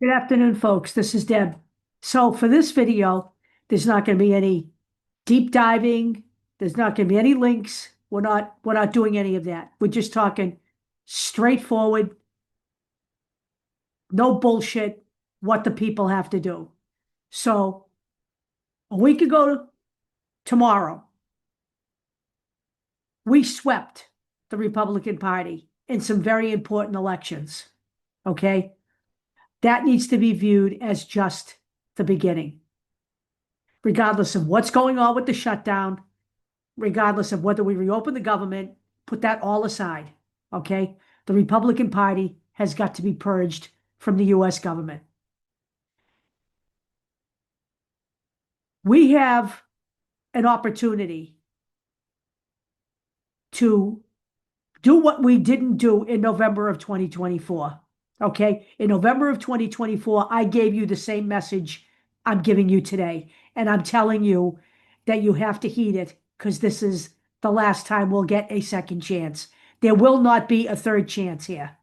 Good afternoon, folks. This is Deb. So for this video, there's not going to be any deep diving. There's not going to be any links. We're not doing any of that. We're just talking straightforward, no bullshit, what the people have to do. So a week ago tomorrow, we swept the Republican Party in some very important elections. Okay? That needs to be viewed as just the beginning. Regardless of what's going on with the shutdown, regardless of whether we reopen the government, put that all aside, okay? The Republican Party has got to be purged from the US government. We have an opportunity to do what we didn't do in November of 2024, okay? In November of 2024, I gave you the same message I'm giving you today, and I'm telling you that you have to heed it because this is the last time we'll get a second chance. There will not be a third chance here.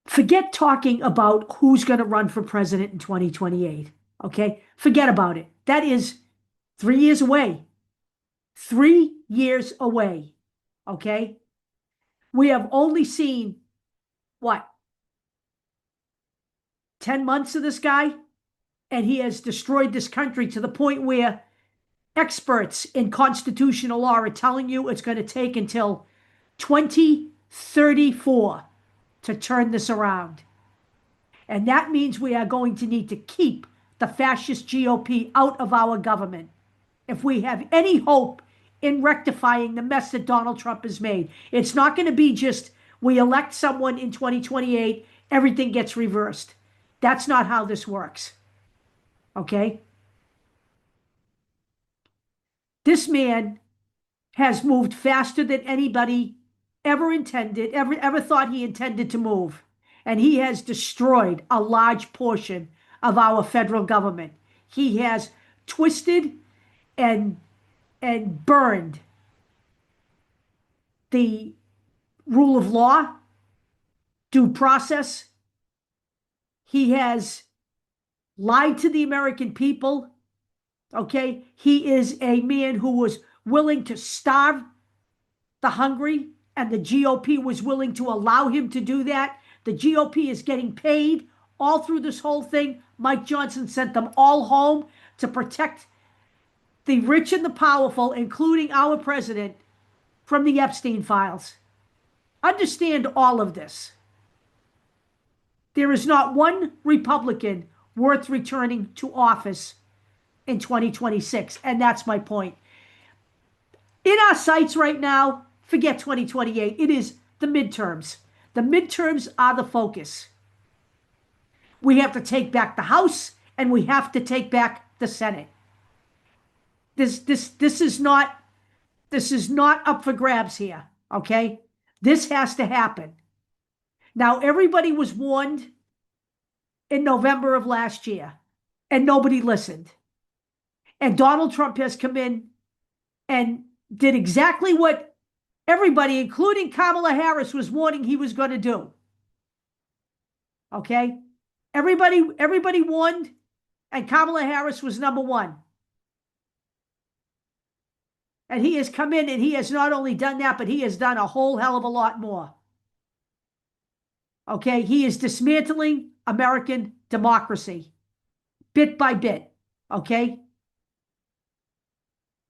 Forget talking about who's going to run for president in 2028, okay? Forget about it. That is 3 years away. 3 years away, okay? We have only seen, what, 10 months of this guy? And he has destroyed this country to the point where experts in constitutional law are telling you it's going to take until 2034 to turn this around. And that means we are going to need to keep the fascist GOP out of our government if we have any hope in rectifying the mess that Donald Trump has made. It's not going to be just we elect someone in 2028, everything gets reversed. That's not how this works. Okay? This man has moved faster than anybody ever intended, ever thought he intended to move. And he has destroyed a large portion of our federal government. He has twisted and burned the rule of law, due process. He has lied to the American people. Okay? He is a man who was willing to starve the hungry, and the GOP was willing to allow him to do that. The GOP is getting paid all through this whole thing. Mike Johnson sent them all home to protect the rich and the powerful, including our president, from the Epstein files. Understand all of this. There is not one Republican worth returning to office in 2026, and that's my point. In our sights right now, forget 2028. It is the midterms. The midterms are the focus. We have to take back the House, and we have to take back the Senate. This is not up for grabs here, okay? This has to happen. Now, everybody was warned in November of last year, and nobody listened. And Donald Trump has come in and did exactly what everybody, including Kamala Harris, was warning he was going to do. Okay? Everybody warned, and Kamala Harris was number one. And he has come in and he has not only done that, but he has done a whole hell of a lot more. Okay? He is dismantling American democracy bit by bit. Okay?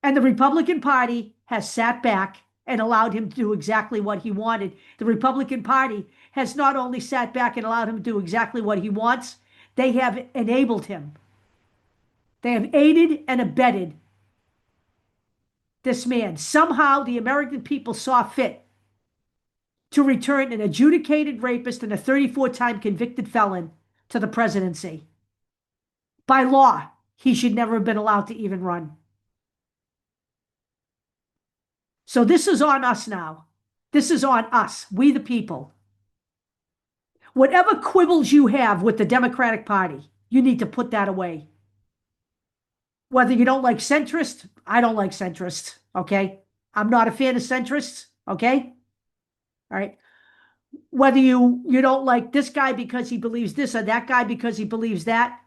And the Republican Party has sat back and allowed him to do exactly what he wanted. The Republican Party has not only sat back and allowed him to do exactly what he wants, they have enabled him. They have aided and abetted this man. Somehow the American people saw fit to return an adjudicated rapist and a 34-time convicted felon to the presidency. By law, he should never have been allowed to even run. So this is on us now. This is on us, we the people. Whatever quibbles you have with the Democratic Party, you need to put that away. Whether you don't like centrists, I don't like centrists, okay? I'm not a fan of centrists, okay? All right. whether you don't like this guy because he believes this or that guy because he believes that.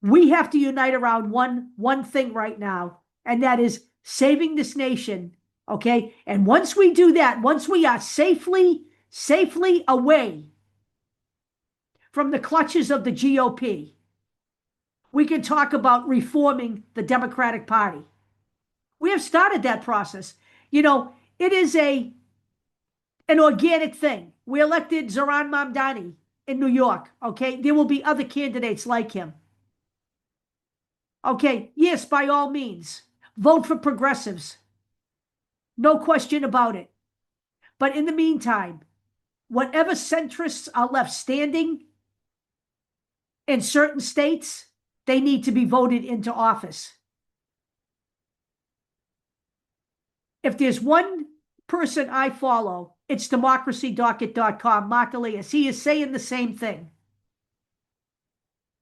We have to unite around one thing right now, and that is saving this nation. Okay. And once we do that, once we are safely away from the clutches of the GOP, we can talk about reforming the Democratic Party. We have started that process. It is an organic thing. We elected Zohran Mamdani in New York. Okay. There will be other candidates like him. Okay. Yes, by all means, vote for progressives. No question about it. But in the meantime, whatever centrists are left standing in certain states, they need to be voted into office. If there's one person I follow, it's democracydocket.com, Mark Elias. He is saying the same thing.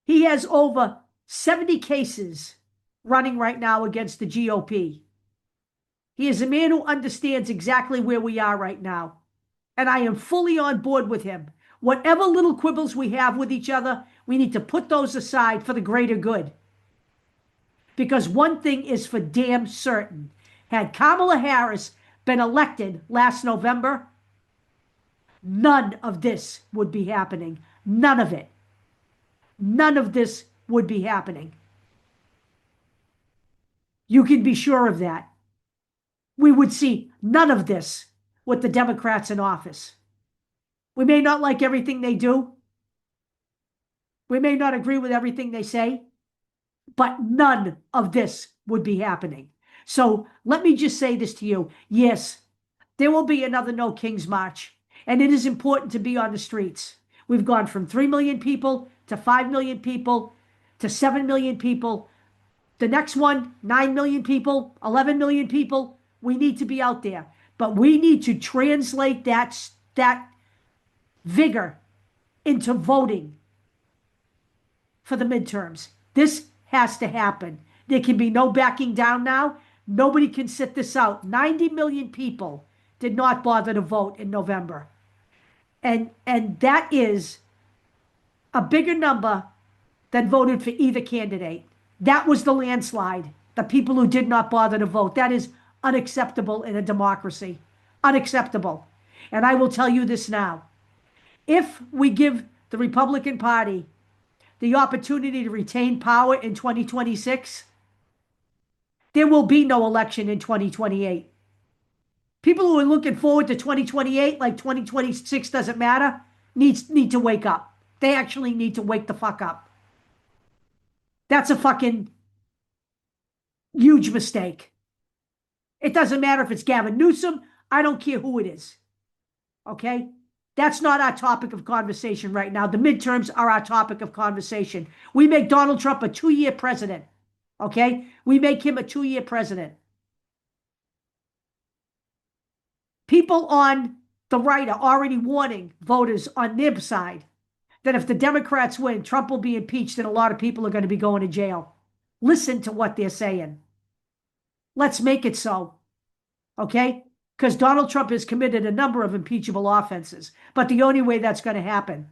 He has over 70 cases running right now against the GOP. He is a man who understands exactly where we are right now. And I am fully on board with him. Whatever little quibbles we have with each other, we need to put those aside for the greater good. Because one thing is for damn certain. Had Kamala Harris been elected last November, none of this would be happening. None of it. None of this would be happening. You can be sure of that. We would see none of this with the Democrats in office. We may not like everything they do. We may not agree with everything they say, but none of this would be happening. So let me just say this to you. Yes, there will be another No Kings March, and it is important to be on the streets. We've gone from 3 million people to 5 million people to 7 million people. The next one, 9 million people, 11 million people. We need to be out there, but we need to translate that vigor into voting for the midterms. This has to happen. There can be no backing down now. Nobody can sit this out. 90 million people did not bother to vote in November. And that is a bigger number than voted for either candidate. That was the landslide. The people who did not bother to vote. That is unacceptable in a democracy. Unacceptable. And I will tell you this now. If we give the Republican Party the opportunity to retain power in 2026, there will be no election in 2028. People who are looking forward to 2028, like 2026 doesn't matter, need to wake up. They actually need to wake the fuck up. That's a fucking huge mistake. It doesn't matter if it's Gavin Newsom. I don't care who it is. Okay? That's not our topic of conversation right now. The midterms are our topic of conversation. We make Donald Trump a 2-year president. Okay? We make him a 2-year president. People on the right are already warning voters on their side that if the Democrats win, Trump will be impeached and a lot of people are going to be going to jail. Listen to what they're saying. Let's make it so. Okay? Because Donald Trump has committed a number of impeachable offenses. But the only way that's going to happen,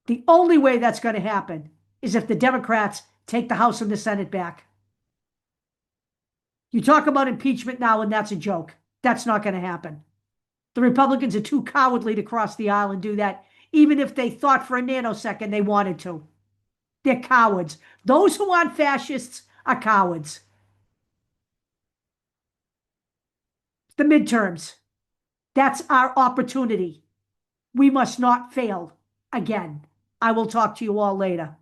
the only way that's going to happen is if the Democrats take the House and the Senate back. You talk about impeachment now, and that's a joke. That's not going to happen. The Republicans are too cowardly to cross the aisle and do that, even if they thought for a nanosecond they wanted to. They're cowards. Those who aren't fascists are cowards. The midterms. That's our opportunity. We must not fail again. I will talk to you all later.